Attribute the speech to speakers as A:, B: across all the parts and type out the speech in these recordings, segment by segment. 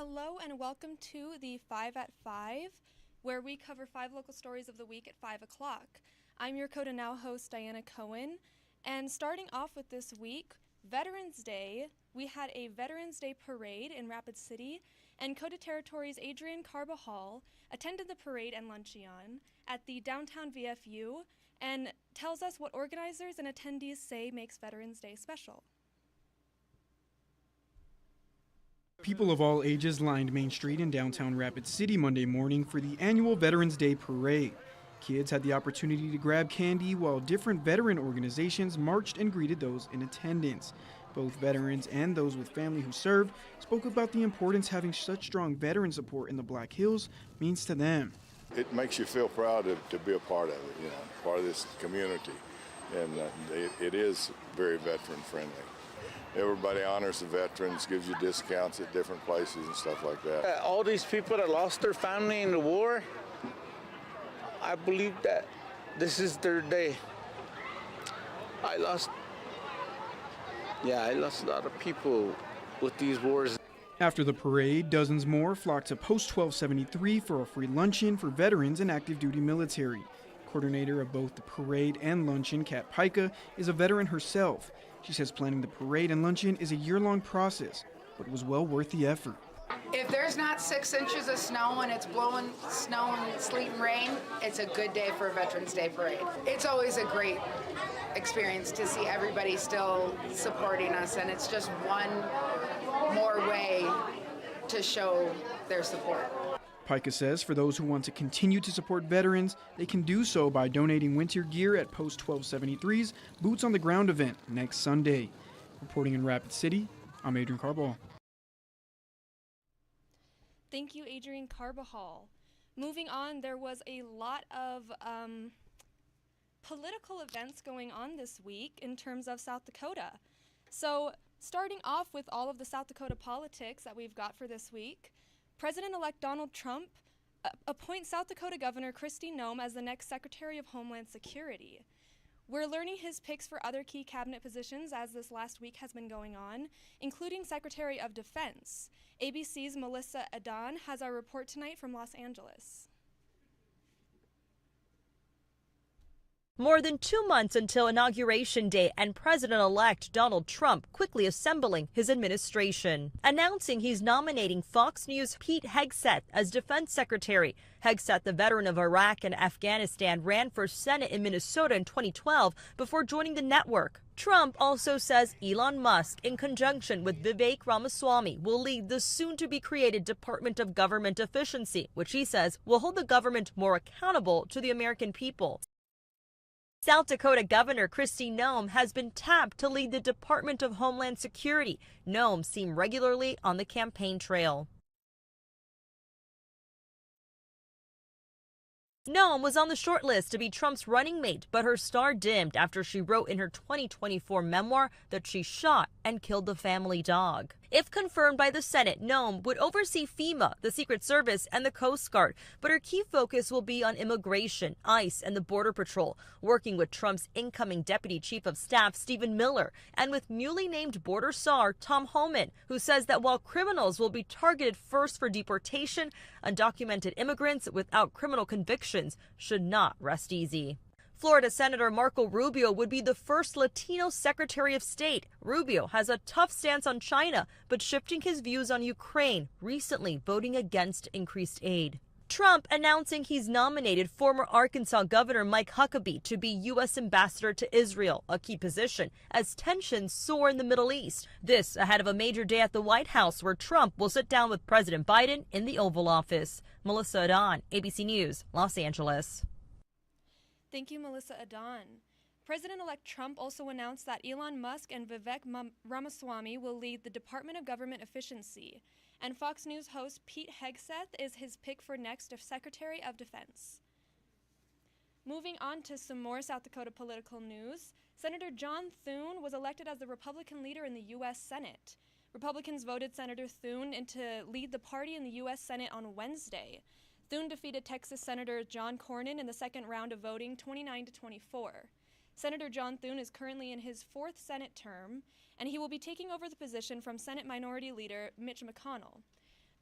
A: Hello and welcome to the 5 at 5, where we cover 5 local stories of the week at 5 o'clock. I'm your KOTA Now host, Diana Cohen, and starting off with this week, Veterans Day, we had a Veterans Day parade in Rapid City, and KOTA Territory's Adrian Carbajal attended the parade and luncheon at the downtown VFU and tells us what organizers and attendees say makes Veterans Day special.
B: People of all ages lined Main Street in downtown Rapid City Monday morning for the annual Veterans Day Parade. Kids had the opportunity to grab candy while different veteran organizations marched and greeted those in attendance. Both veterans and those with family who served spoke about the importance having such strong veteran support in the Black Hills means to them.
C: It makes you feel proud to be a part of it, part of this community, and it is very veteran friendly. Everybody honors the veterans, gives you discounts at different places and stuff like that.
D: All these people that lost their family in the war, I believe that this is their day. I lost a lot of people with these wars.
B: After the parade, dozens more flocked to Post 1273 for a free luncheon for veterans and active duty military. Coordinator of both the parade and luncheon, Kat Pica, is a veteran herself. She says planning the parade and luncheon is a year-long process, but was well worth the effort.
E: If there's not 6 inches of snow and it's blowing snow and sleet and rain, it's a good day for a Veterans Day parade. It's always a great experience to see everybody still supporting us, and it's just one more way to show their support.
B: Pica says for those who want to continue to support veterans, they can do so by donating winter gear at Post 1273's Boots on the Ground event next Sunday. Reporting in Rapid City, I'm Adrian Carbajal.
A: Thank you, Adrian Carbajal. Moving on, there was a lot of political events going on this week in terms of South Dakota. So starting off with all of the South Dakota politics that we've got for this week, President-elect Donald Trump appoints South Dakota Governor Kristi Noem as the next Secretary of Homeland Security. We're learning his picks for other key cabinet positions as this last week has been going on, including Secretary of Defense. ABC's Melissa Adan has our report tonight from Los Angeles.
F: More than 2 months until Inauguration Day and President-elect Donald Trump quickly assembling his administration, announcing he's nominating Fox News' Pete Hegseth as Defense Secretary. Hegseth, the veteran of Iraq and Afghanistan, ran for Senate in Minnesota in 2012 before joining the network. Trump also says Elon Musk, in conjunction with Vivek Ramaswamy, will lead the soon-to-be-created Department of Government Efficiency, which he says will hold the government more accountable to the American people. South Dakota Governor Kristi Noem has been tapped to lead the Department of Homeland Security. Noem seen regularly on the campaign trail. Noem was on the short list to be Trump's running mate, but her star dimmed after she wrote in her 2024 memoir that she shot and killed the family dog. If confirmed by the Senate, Noem would oversee FEMA, the Secret Service, and the Coast Guard, but her key focus will be on immigration, ICE, and the Border Patrol, working with Trump's incoming Deputy Chief of Staff, Stephen Miller, and with newly named Border SAR, Tom Homan, who says that while criminals will be targeted first for deportation, undocumented immigrants without criminal convictions should not rest easy. Florida Senator Marco Rubio would be the first Latino Secretary of State. Rubio has a tough stance on China, but shifting his views on Ukraine, recently voting against increased aid. Trump announcing he's nominated former Arkansas Governor Mike Huckabee to be U.S. Ambassador to Israel, a key position, as tensions soar in the Middle East. This ahead of a major day at the White House where Trump will sit down with President Biden in the Oval Office. Melissa Adan, ABC News, Los Angeles.
A: Thank you, Melissa Adan. President-elect Trump also announced that Elon Musk and Vivek Ramaswamy will lead the Department of Government Efficiency, and Fox News host Pete Hegseth is his pick for next Secretary of Defense. Moving on to some more South Dakota political news, Senator John Thune was elected as the Republican leader in the U.S. Senate. Republicans voted Senator Thune in to lead the party in the U.S. Senate on Wednesday. Thune defeated Texas Senator John Cornyn in the second round of voting 29-24. Senator John Thune is currently in his 4th Senate term, and he will be taking over the position from Senate Minority Leader Mitch McConnell.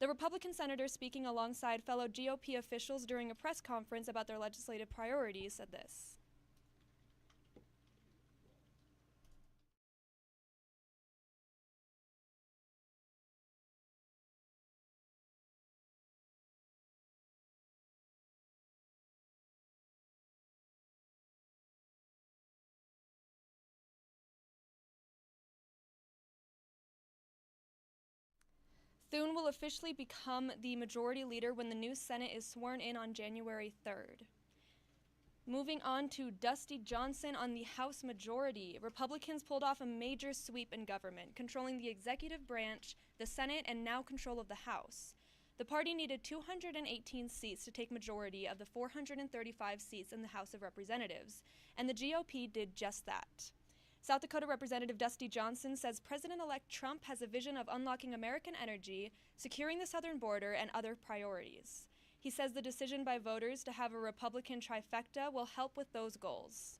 A: The Republican senator speaking alongside fellow GOP officials during a press conference about their legislative priorities said this. Thune will officially become the majority leader when the new Senate is sworn in on January 3rd. Moving on to Dusty Johnson on the House majority. Republicans pulled off a major sweep in government, controlling the executive branch, the Senate, and now control of the House. The party needed 218 seats to take majority of the 435 seats in the House of Representatives, and the GOP did just that. South Dakota Representative Dusty Johnson says President-elect Trump has a vision of unlocking American energy, securing the southern border, and other priorities. He says the decision by voters to have a Republican trifecta will help with those goals.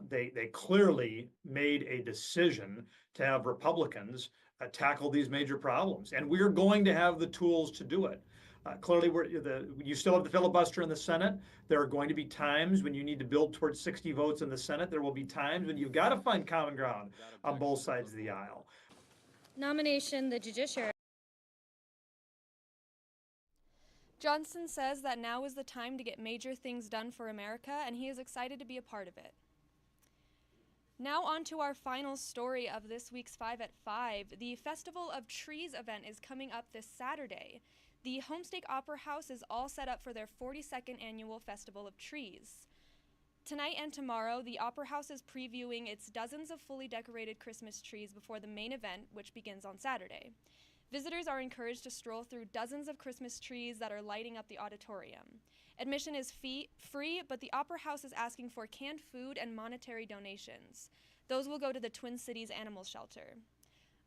G: They clearly made a decision to have Republicans tackle these major problems, and we're going to have the tools to do it. Clearly, you still have the filibuster in the Senate. There are going to be times when you need to build towards 60 votes in the Senate. There will be times when you've got to find common ground on both sides of the aisle.
H: Nomination, the judiciary.
A: Johnson says that now is the time to get major things done for America, and he is excited to be a part of it. Now on to our final story of this week's 5 at 5. The Festival of Trees event is coming up this Saturday. The Homestake Opera House is all set up for their 42nd annual Festival of Trees. Tonight and tomorrow, the Opera House is previewing its dozens of fully decorated Christmas trees before the main event, which begins on Saturday. Visitors are encouraged to stroll through dozens of Christmas trees that are lighting up the auditorium. Admission is free, but the Opera House is asking for canned food and monetary donations. Those will go to the Twin Cities Animal Shelter.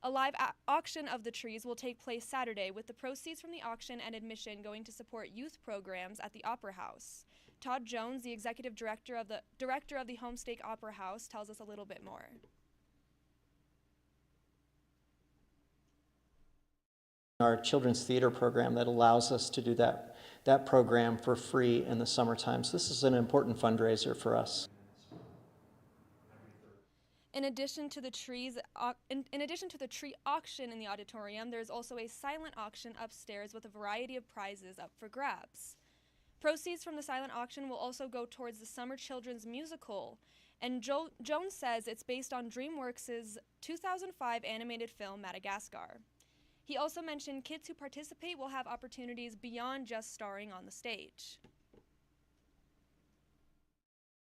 A: A live auction of the trees will take place Saturday, with the proceeds from the auction and admission going to support youth programs at the Opera House. Todd Jones, the executive director of the Homestake Opera House, tells us a little bit more.
I: Our children's theater program that allows us to do that program for free in the summertime. So this is an important fundraiser for us.
A: In addition to the tree auction in the auditorium, there's also a silent auction upstairs with a variety of prizes up for grabs. Proceeds from the silent auction will also go towards the Summer Children's Musical, and Jones says it's based on DreamWorks' 2005 animated film Madagascar. He also mentioned kids who participate will have opportunities beyond just starring on the stage.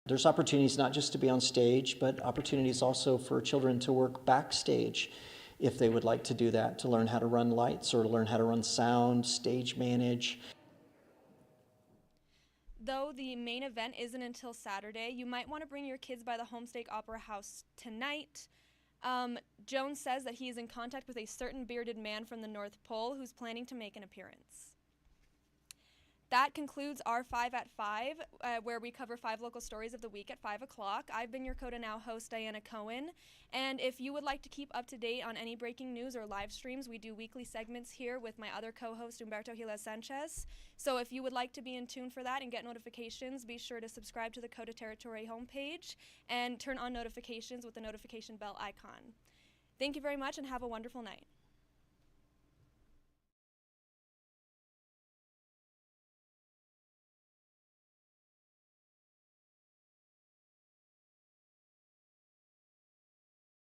I: There's opportunities not just to be on stage, but opportunities also for children to work backstage if they would like to do that, to learn how to run lights or to learn how to run sound, stage manage.
A: Though the main event isn't until Saturday, you might want to bring your kids by the Homestake Opera House tonight. Jones says that he is in contact with a certain bearded man from the North Pole who's planning to make an appearance. That concludes our 5 at 5, where we cover 5 local stories of the week at 5 o'clock. I've been your KOTA Now host, Diana Cohen. And if you would like to keep up to date on any breaking news or live streams, we do weekly segments here with my other co-host, Humberto Giles Sanchez. So if you would like to be in tune for that and get notifications, be sure to subscribe to the KOTA Territory homepage and turn on notifications with the notification bell icon. Thank you very much and have a wonderful night.